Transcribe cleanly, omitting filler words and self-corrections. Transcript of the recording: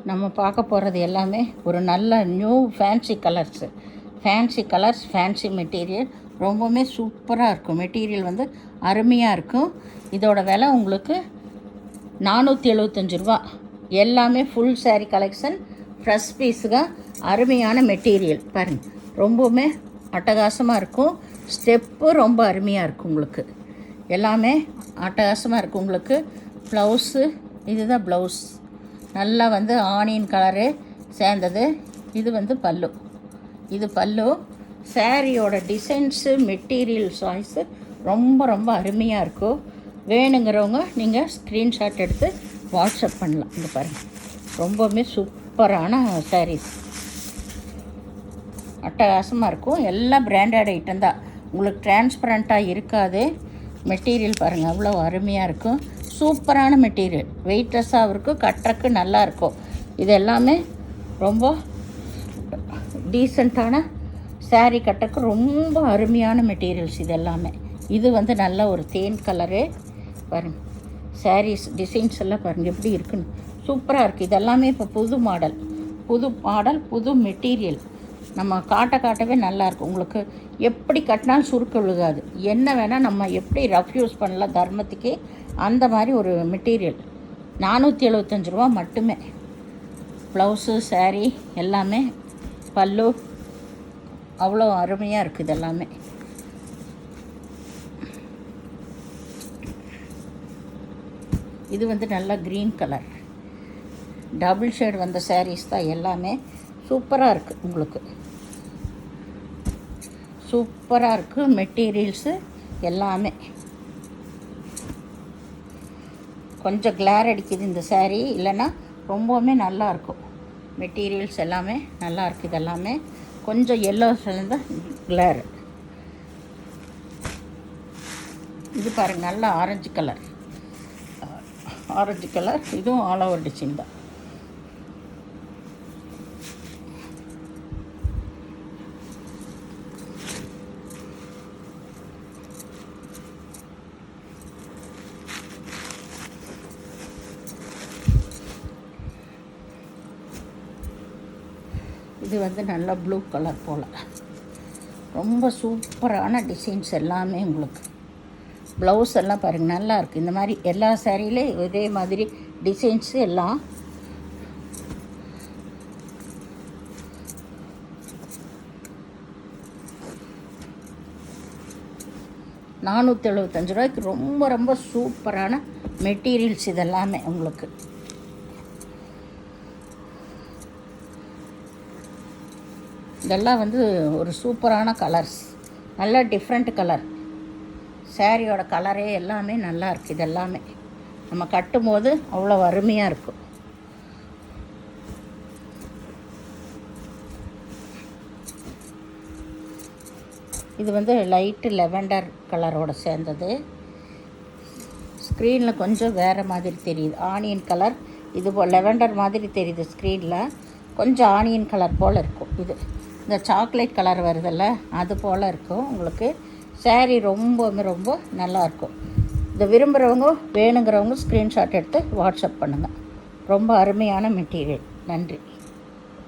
நம்ம பார்க்க போகிறது எல்லாமே ஒரு நல்ல new fancy colours fancy material. ரொம்பவுமே சூப்பராக இருக்கும். மெட்டீரியல் வந்து அருமையாக இருக்கும். இதோட விலை உங்களுக்கு 475 ரூபா. எல்லாமே ஃபுல் சாரீ கலெக்ஷன், ஃப்ரெஷ் பீஸுங்க. அருமையான மெட்டீரியல் பாருங்கள், ரொம்பவுமே அட்டகாசமாக இருக்கும். ஸ்டெப்பு ரொம்ப அருமையாக இருக்கும். உங்களுக்கு எல்லாமே அட்டகாசமாக இருக்கும். உங்களுக்கு ப்ளவுஸு, இதுதான் ப்ளவுஸ், நல்லா வந்து ஆனியன் கலரு சேர்ந்தது. இது வந்து பல்லு, இது பல்லு. சாரியோட டிசைன்ஸு, மெட்டீரியல் சாய்ஸு ரொம்ப ரொம்ப அருமையாக இருக்கும். வேணுங்கிறவங்க நீங்கள் ஸ்க்ரீன்ஷாட் எடுத்து வாட்ஸ்அப் பண்ணலாம். இங்கே பாருங்கள், ரொம்பவுமே சூப்பரான சாரீஸ், அட்டகாசமாக இருக்கும். எல்லாம் பிராண்டட் ஐட்டம் தான். உங்களுக்கு டிரான்ஸ்பரண்ட்டாக இருக்காது. மெட்டீரியல் பாருங்கள், அவ்வளோ அருமையாக இருக்கும். சூப்பரான மெட்டீரியல், வெயிட்லெஸ்ஸாகவும் இருக்கும், கட்டுறக்கு நல்லா இருக்கும். இது எல்லாமே ரொம்ப டீசெண்டான சாரீ கட்டுறக்கு ரொம்ப அருமையான மெட்டீரியல்ஸ் இது எல்லாமே. இது வந்து நல்ல ஒரு தேன் கலரு பாருங்கள். சாரீஸ் டிசைன்ஸ் எல்லாம் பாருங்கள் எப்படி இருக்குன்னு, சூப்பராக இருக்குது. இதெல்லாமே இப்போ புது மாடல், புது மெட்டீரியல். நம்ம காட்டவே நல்லாயிருக்கும். உங்களுக்கு எப்படி கட்டினாலும் சுருக்க விழுகாது. என்ன வேணால் நம்ம எப்படி ரஃப் யூஸ் பண்ணலாம் தர்மத்துக்கே, அந்த மாதிரி ஒரு மெட்டீரியல். 475 ரூபா மட்டுமே. ப்ளவுஸு, சாரீ எல்லாமே, பல்லு அவ்வளோ அருமையாக இருக்குது. இதெல்லாமே இது வந்து நல்லா க்ரீன் கலர் டபுள் ஷேட் வந்த சாரீஸ் தான். எல்லாமே சூப்பராக இருக்குது. உங்களுக்கு சூப்பராக இருக்குது மெட்டீரியல்ஸு எல்லாமே. கொஞ்சம் கிளார் அடிக்குது இந்த சாரீ, இல்லைன்னா ரொம்பவுமே நல்லாயிருக்கும். மெட்டீரியல்ஸ் எல்லாமே நல்லா இருக்குது. இதெல்லாமே கொஞ்சம் எல்லோ சேர்ந்த கிளார். இது பாருங்கள், நல்ல ஆரஞ்சு கலர், இதுவும் ஆல் ஓவர் டிசைன் தான். இது வந்து நல்லா ப்ளூ கலர் போல், ரொம்ப சூப்பரான டிசைன்ஸ் எல்லாமே. உங்களுக்கு ப்ளவுஸ் எல்லாம் பாருங்கள் நல்லா இருக்குது. இந்த மாதிரி எல்லா சாரியிலையும் இதே மாதிரி டிசைன்ஸு எல்லாம். ₹475 ரொம்ப ரொம்ப சூப்பரான மெட்டீரியல்ஸ் இதெல்லாமே. உங்களுக்கு இதெல்லாம் வந்து ஒரு சூப்பரான கலர்ஸ், நல்ல டிஃப்ரெண்ட் கலர். சாரியோட கலரே எல்லாமே நல்லா இருக்குது. இதெல்லாமே நம்ம கட்டும்போது அவ்வளோ அருமையாக இருக்கும். இது வந்து லைட்டு லெவெண்டர் கலரோட சேர்ந்தது. ஸ்க்ரீனில் கொஞ்சம் வேறு மாதிரி தெரியுது, ஆனியன் கலர். இது லெவெண்டர் மாதிரி தெரியுது ஸ்க்ரீனில், கொஞ்சம் ஆனியன் கலர் போல் இருக்கும். இது இந்த சாக்லேட் கலர் வருதில்ல, அது போல் இருக்கும். உங்களுக்கு சாரீ ரொம்ப நல்லாயிருக்கும். இதை விரும்புகிறவங்க, வேணுங்கிறவங்க ஸ்க்ரீன்ஷாட் எடுத்து வாட்ஸ்அப் பண்ணுங்கள். ரொம்ப அருமையான மெட்டீரியல். நன்றி.